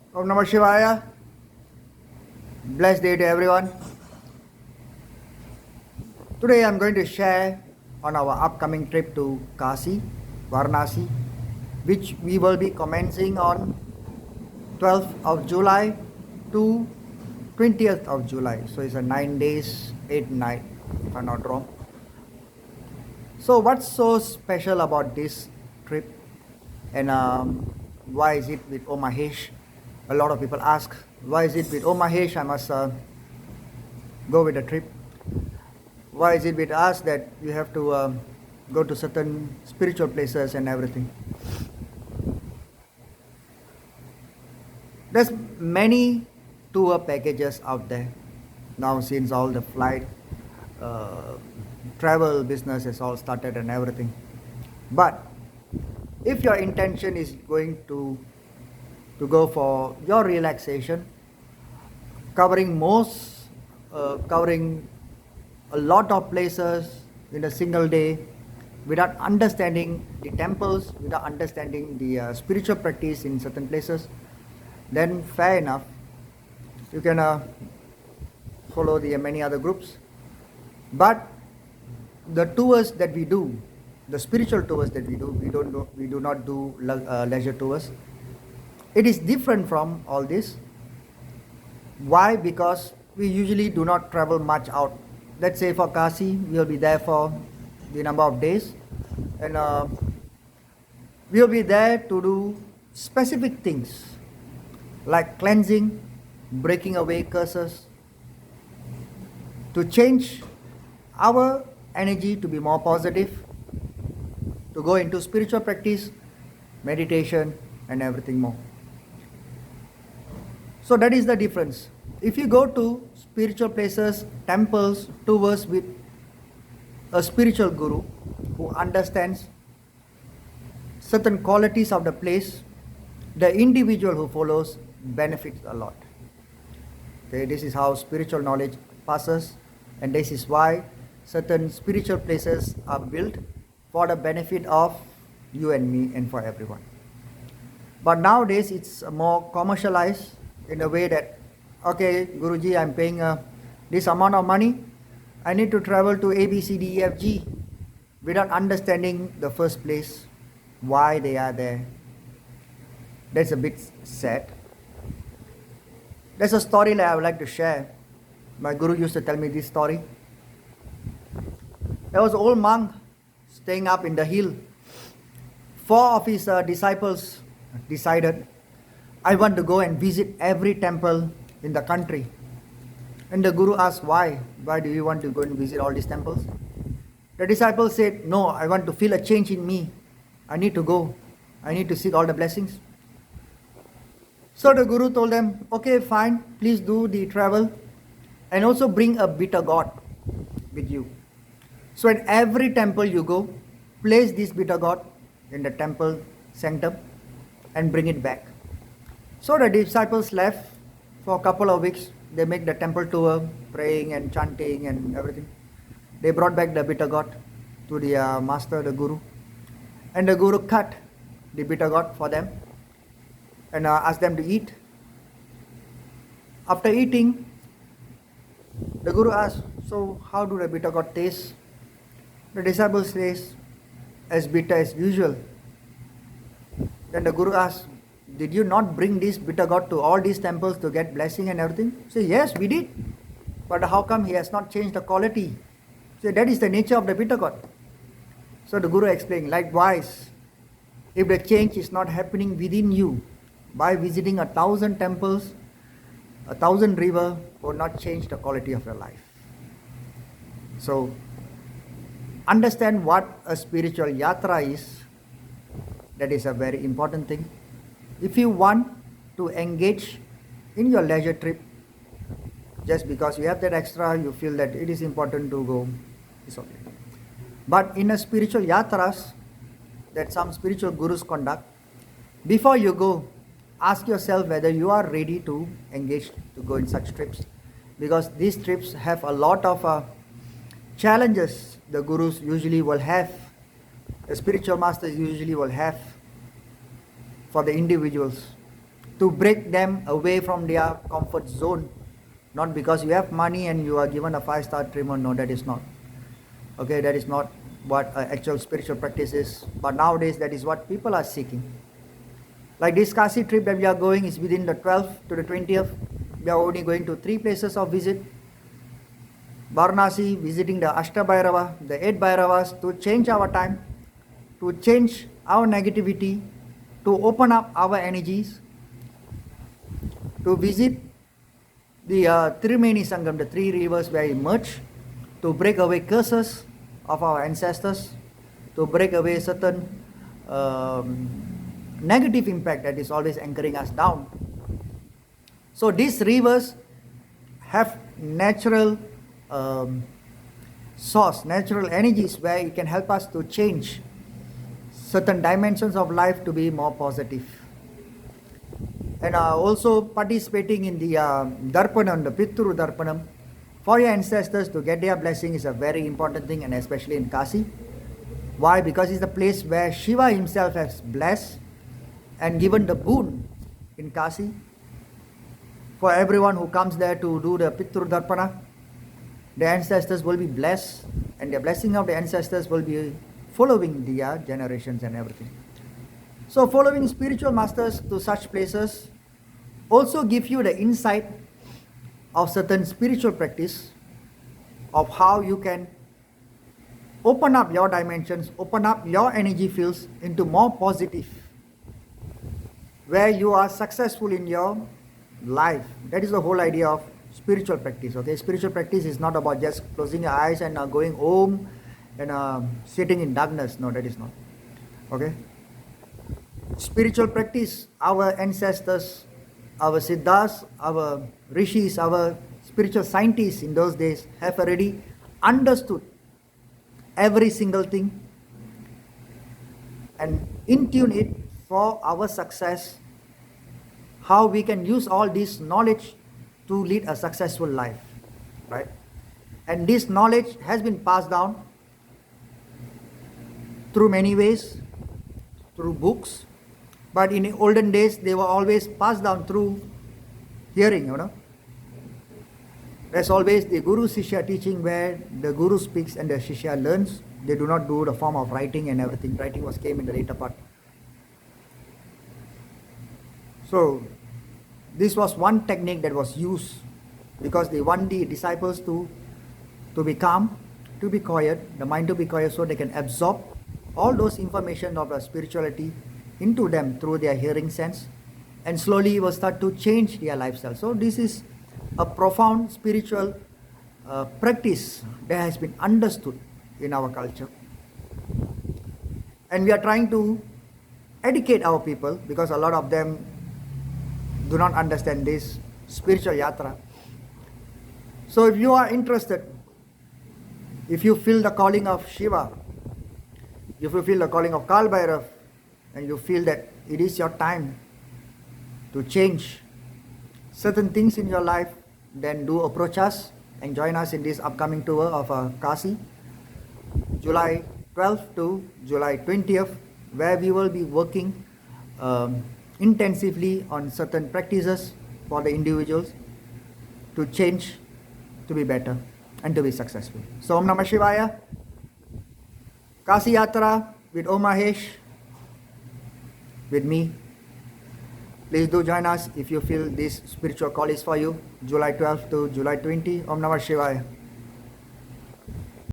Om Namah Shivaya. Blessed day to everyone. Today I'm going to share on our upcoming trip to Kasi, Varanasi, which we will be commencing on 12th of July to 20th of July. So it's a 9 days, 8 night, if I'm not wrong. So what's so special about this trip, and why is it with Om Mahesh? A lot of people ask, why is it with Om Mahesh I must go with the trip? Why is it with us that you have to go to certain spiritual places and everything? There's many tour packages out there now, since all the flight travel business has all started and everything. But if your intention is going to go for your relaxation, covering a lot of places in a single day, without understanding the temples, without understanding the spiritual practice in certain places, then fair enough, you can follow the many other groups. But the tours that we do, the spiritual tours that we do, we do not do leisure tours. It is different from all this. Why? Because we usually do not travel much out. Let's say for Kasi, we will be there for the number of days, and we will be there to do specific things like cleansing, breaking away curses, to change our energy to be more positive, to go into spiritual practice, meditation, and everything more. So that is the difference. If you go to spiritual places, temples, tours with a spiritual guru who understands certain qualities of the place, the individual who follows benefits a lot. Okay, this is how spiritual knowledge passes, and this is why certain spiritual places are built for the benefit of you and me and for everyone. But nowadays it's more commercialized in a way that, okay, Guruji, I'm paying this amount of money, I need to travel to A, B, C, D, E, F, G, without understanding the first place, why they are there. That's a bit sad. There's a story that I would like to share. My Guru used to tell me this story. There was an old monk staying up in the hill. 4 of his disciples decided, I want to go and visit every temple in the country. And the Guru asked, why? Why do you want to go and visit all these temples? The disciples said, no, I want to feel a change in me. I need to go. I need to seek all the blessings. So the Guru told them, okay, fine, please do the travel, and also bring a bitter gourd with you. So in every temple you go, place this bitter gourd in the temple sanctum and bring it back. So the disciples left for a couple of weeks. They make the temple tour, praying and chanting and everything. They brought back the bitter gourd to the master, the Guru. And the Guru cut the bitter gourd for them and asked them to eat. After eating, the Guru asked, so how do the bitter gourd taste? The disciple says, as bitter as usual. Then the Guru asked, did you not bring this bitter gourd to all these temples to get blessing and everything? Say, yes, we did. But how come he has not changed the quality? Say, that is the nature of the bitter gourd. So the Guru explained, likewise, if the change is not happening within you, by visiting 1,000 temples, 1,000 rivers will not change the quality of your life. So understand what a spiritual yatra is. That is a very important thing. If you want to engage in your leisure trip, just because you have that extra, you feel that it is important to go, it's okay. But in a spiritual yatras that some spiritual gurus conduct, before you go, ask yourself whether you are ready to engage to go in such trips, because these trips have a lot of challenges the gurus usually will have, the spiritual masters usually will have for the individuals. to break them away from their comfort zone. Not because you have money and you are given a 5-star treatment. No, that is not. Okay, that is not what actual spiritual practice is. But nowadays, that is what people are seeking. Like this Kasi trip that we are going is within the 12th to the 20th. We are only going to 3 places of visit. Varanasi, visiting the Ashtabhairava, the 8 Bhairavas, to change our time, to change our negativity, to open up our energies, to visit the Trimeni Sangam, the 3 rivers where we merge, to break away curses of our ancestors, to break away certain negative impact that is always anchoring us down. So these rivers have natural source, natural energies where it can help us to change certain dimensions of life to be more positive. And also participating in the Darpanam, the Pitru Darpanam, for your ancestors to get their blessing is a very important thing, and especially in Kasi. Why? Because it's the place where Shiva himself has blessed and given the boon in Kasi. For everyone who comes there to do the Pitru Darpana, the ancestors will be blessed, and the blessing of the ancestors will be following their generations and everything. So following spiritual masters to such places also give you the insight of certain spiritual practice, of how you can open up your dimensions, open up your energy fields into more positive, where you are successful in your life. That is the whole idea of spiritual practice. Okay, spiritual practice is not about just closing your eyes and going home and sitting in darkness. No, that is not. Okay, spiritual practice, our ancestors, our siddhas, our rishis, our spiritual scientists in those days have already understood every single thing and in tune it for our success, how we can use all this knowledge to lead a successful life, right? And this knowledge has been passed down through many ways, through books, but in the olden days they were always passed down through hearing, you know. There's always the Guru Shishya teaching, where the Guru speaks and the Shishya learns. They do not do the form of writing and everything. Writing came in the later part. So this was one technique that was used, because they want the disciples to be calm, to be quiet, the mind to be quiet, so they can absorb all those information of the spirituality into them through their hearing sense, and slowly will start to change their lifestyle. So this is a profound spiritual practice that has been understood in our culture, and we are trying to educate our people, because a lot of them do not understand this spiritual yatra. So if you are interested, if you feel the calling of Shiva, if you feel the calling of Kal Bhairav, and you feel that it is your time to change certain things in your life, then do approach us and join us in this upcoming tour of Kasi, July 12th to July 20th, where we will be working intensively on certain practices for the individuals to change, to be better and to be successful. So Om Namah Shivaya, Kasi Yatra with Om Mahesh, with me. Please do join us if you feel this spiritual call is for you. July 12th to July 20. Om Namah Shivaya.